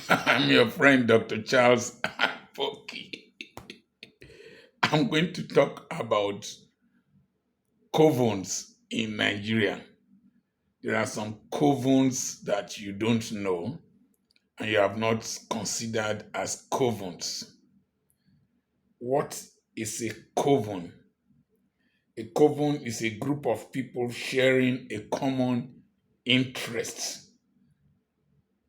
I'm your friend, Dr. Charles Apoki. I'm going to talk about covens in Nigeria. There are some covens that you don't know and you have not considered as covens. What is a coven? A coven is a group of people sharing a common interest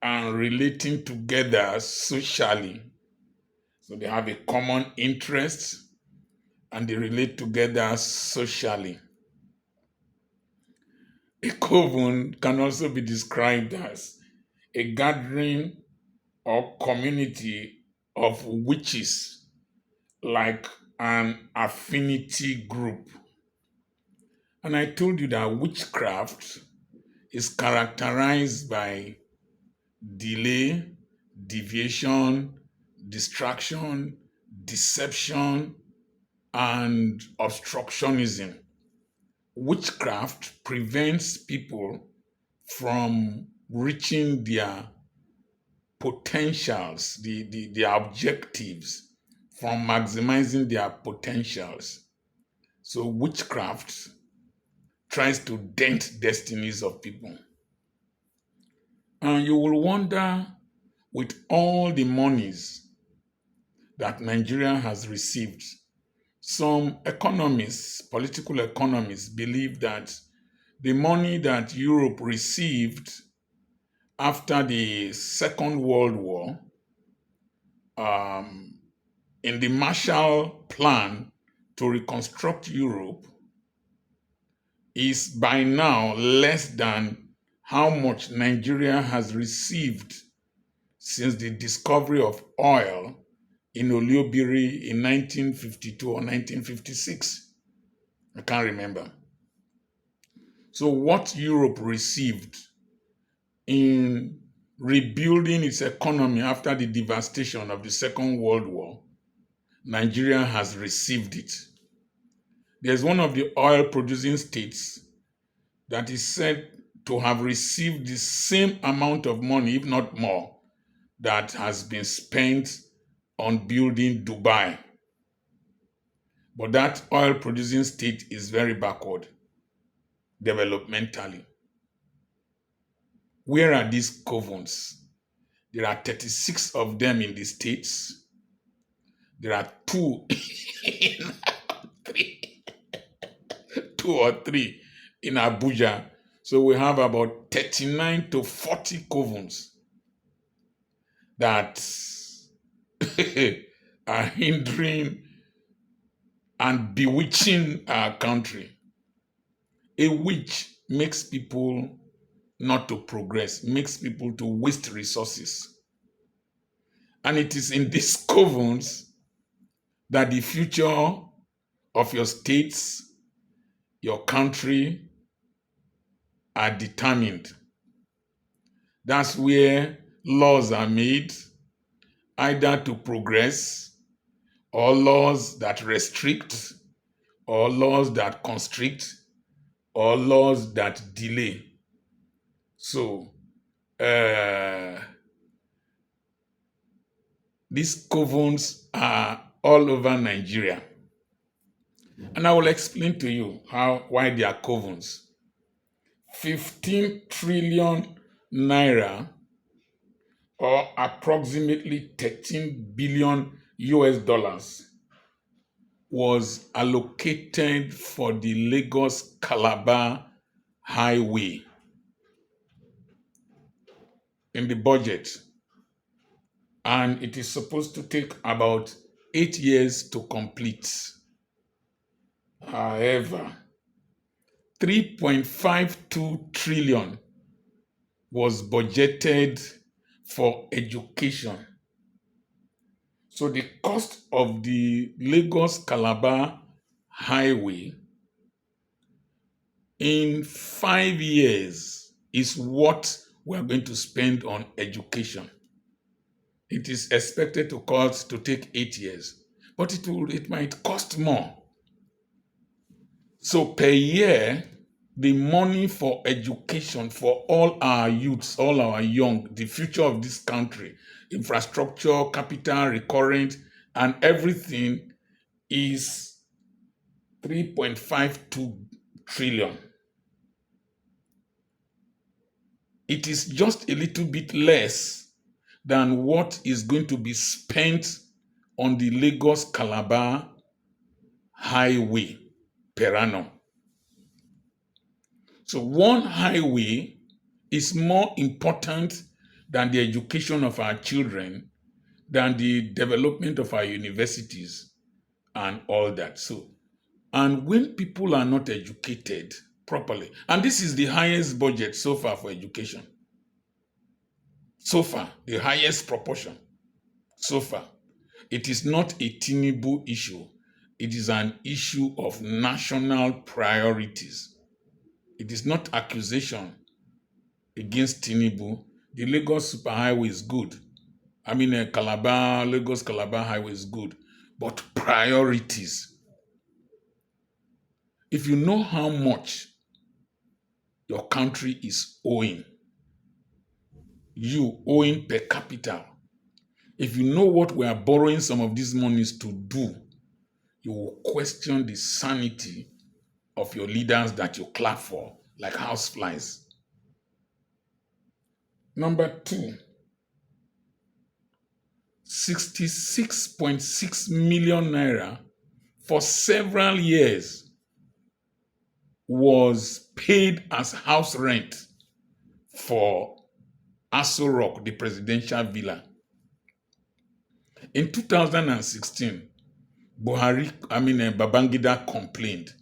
and relating together socially. So they have a common interest and they relate together socially. A coven can also be described as a gathering or community of witches, like an affinity group. And I told you that witchcraft is characterized by delay, deviation, distraction, deception, and obstructionism. Witchcraft prevents people from reaching their potentials, their objectives, from maximizing their potentials. So witchcraft tries to dent destinies of people. And you will wonder, with all the monies that Nigeria has received, some economists, political economists, believe that the money that Europe received after the Second World War, um, in the Marshall Plan to reconstruct Europe, is by now less than how much Nigeria has received since the discovery of oil in Oliobiri in 1952 or 1956. I can't remember. So what Europe received in rebuilding its economy after the devastation of the Second World War, Nigeria has received it. There's one of the oil producing states that is said to have received the same amount of money, if not more, that has been spent on building Dubai. But that oil producing state is very backward developmentally. Where are these covens? There are 36 of them in the states. There are in three, two or three in Abuja. So we have about 39 to 40 covens that are hindering and bewitching our country. A witch makes people not to progress, makes people to waste resources. And it is in these covens that the future of your states, your country are determined. That's where laws are made, either to progress, or laws that restrict, or laws that constrict, or laws that delay. So, these covens are all over Nigeria. And I will explain to you why they are covens. 15 trillion naira, or approximately 13 billion US dollars, was allocated for the Lagos Calabar Highway in the budget. And it is supposed to take about 8 years to complete. However, 3.52 trillion was budgeted for education. So the cost of the Lagos Calabar Highway in 5 years is what we are going to spend on education. It is expected to take 8 years, but it might cost more. So per year, the money for education for all our youths, all our young, the future of this country, infrastructure, capital, recurrent, and everything is 3.52 trillion. It is just a little bit less than what is going to be spent on the Lagos Calabar highway per annum. So one highway is more important than the education of our children, than the development of our universities and all that. So, and when people are not educated properly, and this is the highest budget so far for education, so far, the highest proportion so far. It is not a Tinubu issue. It is an issue of national priorities. It is not accusation against Tinubu. The Lagos Superhighway is good. I mean, Lagos Calabar Highway is good. But priorities. If you know how much your country is owing, you owing per capita, if you know what we are borrowing some of these monies to do, you will question the sanity of your leaders that you clap for like houseflies. Number two, 66.6 million naira for several years was paid as house rent for Aso Rock, the presidential villa. In 2016, Babangida complained.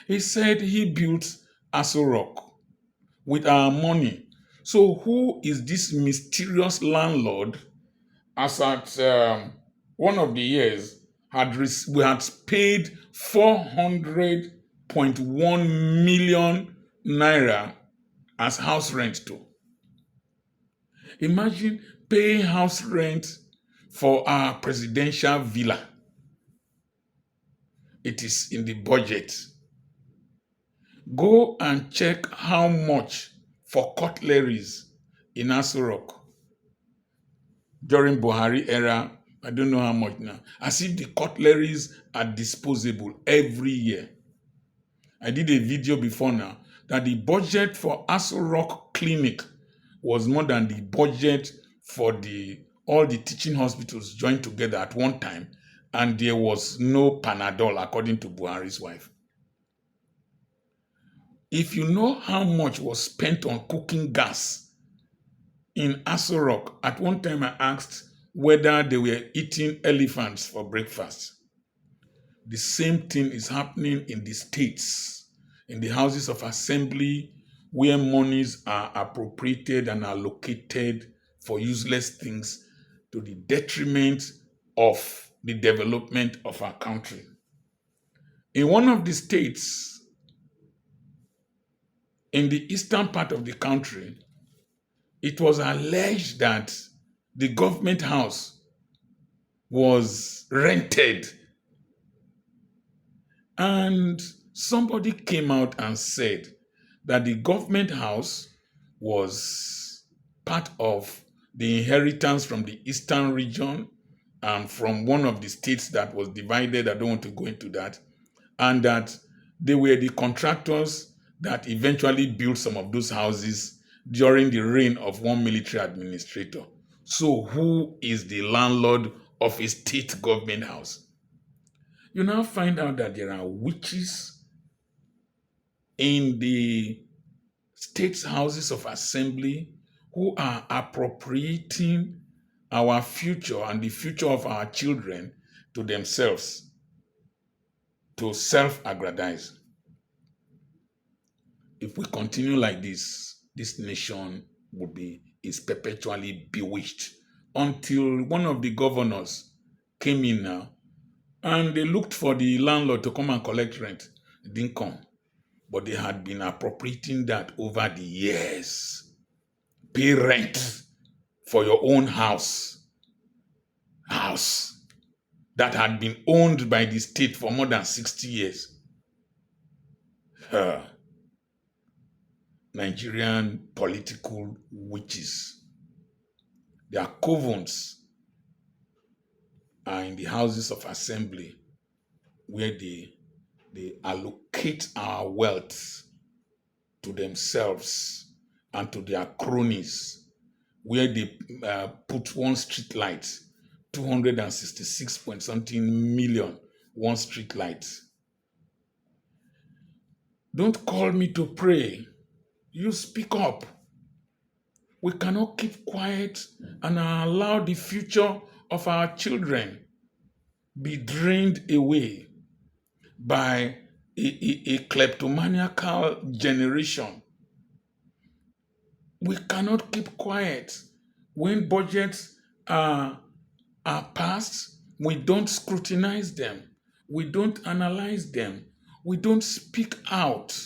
He said he built Aso Rock with our money. So who is this mysterious landlord? As at one of the years, we had paid 400.1 million naira as house rent to. Imagine paying house rent for our presidential villa. It is in the budget. Go and check how much for cutleries in Aso Rock. During Buhari era, I don't know how much now. As if the cutleries are disposable every year. I did a video before now that the budget for Aso Rock Clinic was more than the budget for all the teaching hospitals joined together at one time, and there was no Panadol, according to Buhari's wife. If you know how much was spent on cooking gas in Aso Rock, at one time I asked whether they were eating elephants for breakfast. The same thing is happening in the states, in the houses of assembly, where monies are appropriated and allocated for useless things to the detriment of the development of our country. In one of the states, in the eastern part of the country, it was alleged that the government house was rented. And somebody came out and said that the government house was part of the inheritance from the eastern region and from one of the states that was divided. I don't want to go into that. And that they were the contractors that eventually built some of those houses during the reign of one military administrator. So who is the landlord of a state government house? You now find out that there are witches in the state's houses of assembly who are appropriating our future and the future of our children to themselves, to self-aggrandize. If we continue like this nation is perpetually bewitched until one of the governors came in now and they looked for the landlord to come and collect rent. It didn't come. But they had been appropriating that over the years. Pay rent for your own house that had been owned by the state for more than 60 years. Nigerian political witches. Their covens are in the houses of assembly where they allocate our wealth to themselves and to their cronies, where they put one street light, 266 point something million, one street light. Don't call me to pray. You speak up. We cannot keep quiet and allow the future of our children be drained away by a kleptomaniacal generation. We cannot keep quiet. When budgets are passed, we don't scrutinize them. We don't analyze them. We don't speak out.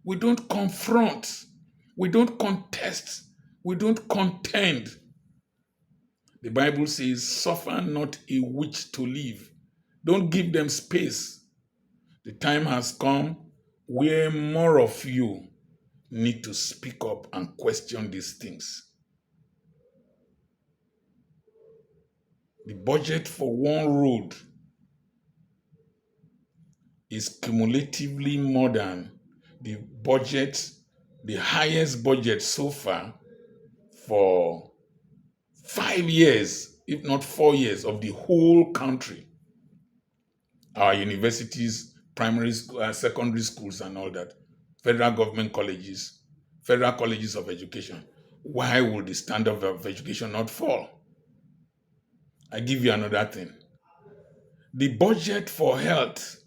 We don't confront. We don't contest. We don't contend. The Bible says, suffer not a witch to live. Don't give them space. The time has come where more of you need to speak up and question these things. The budget for one road is cumulatively more than the highest budget so far for 5 years, if not 4 years, of the whole country. Our universities, primary school, secondary schools and all that, federal government colleges, federal colleges of education. Why would the standard of education not fall? I give you another thing. The budget for health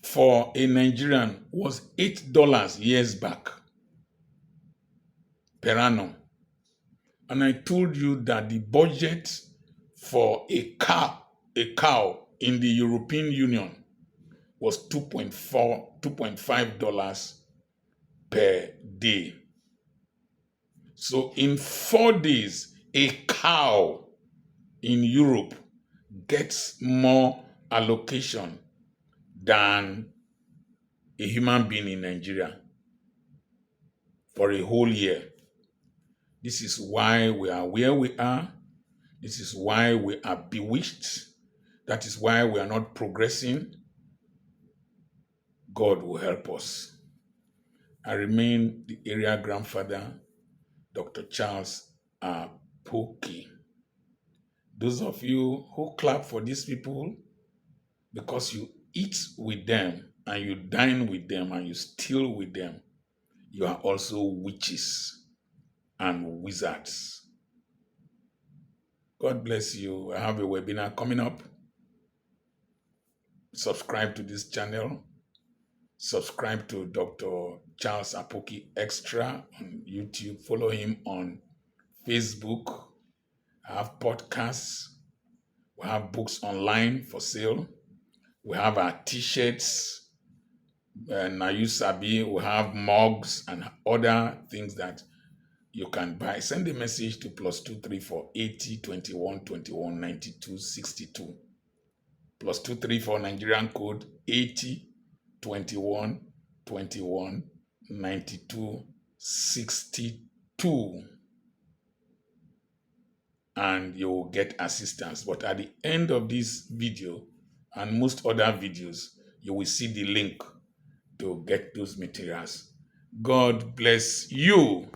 for a Nigerian was $8 years back per annum. And I told you that the budget for a cow in the European Union was $2.5 per day. So in 4 days, a cow in Europe gets more allocation than a human being in Nigeria for a whole year. This is why we are where we are. This is why we are bewitched. That is why we are not progressing. God will help us. I remain the area grandfather, Dr. Charles Apoki. Those of you who clap for these people because you eat with them and you dine with them and you steal with them, you are also witches and wizards. God bless you. I have a webinar coming up. Subscribe to this channel. Subscribe to Dr. Charles Apoki Extra on YouTube. Follow him on Facebook. I have podcasts. We have books online for sale. We have our t-shirts. Now you sabi, we have mugs and other things that you can buy. Send a message to +234 80 21 21 92 62. +234 Nigerian code 80 21 21 92 62. And you will get assistance. But at the end of this video and most other videos, you will see the link to get those materials. God bless you.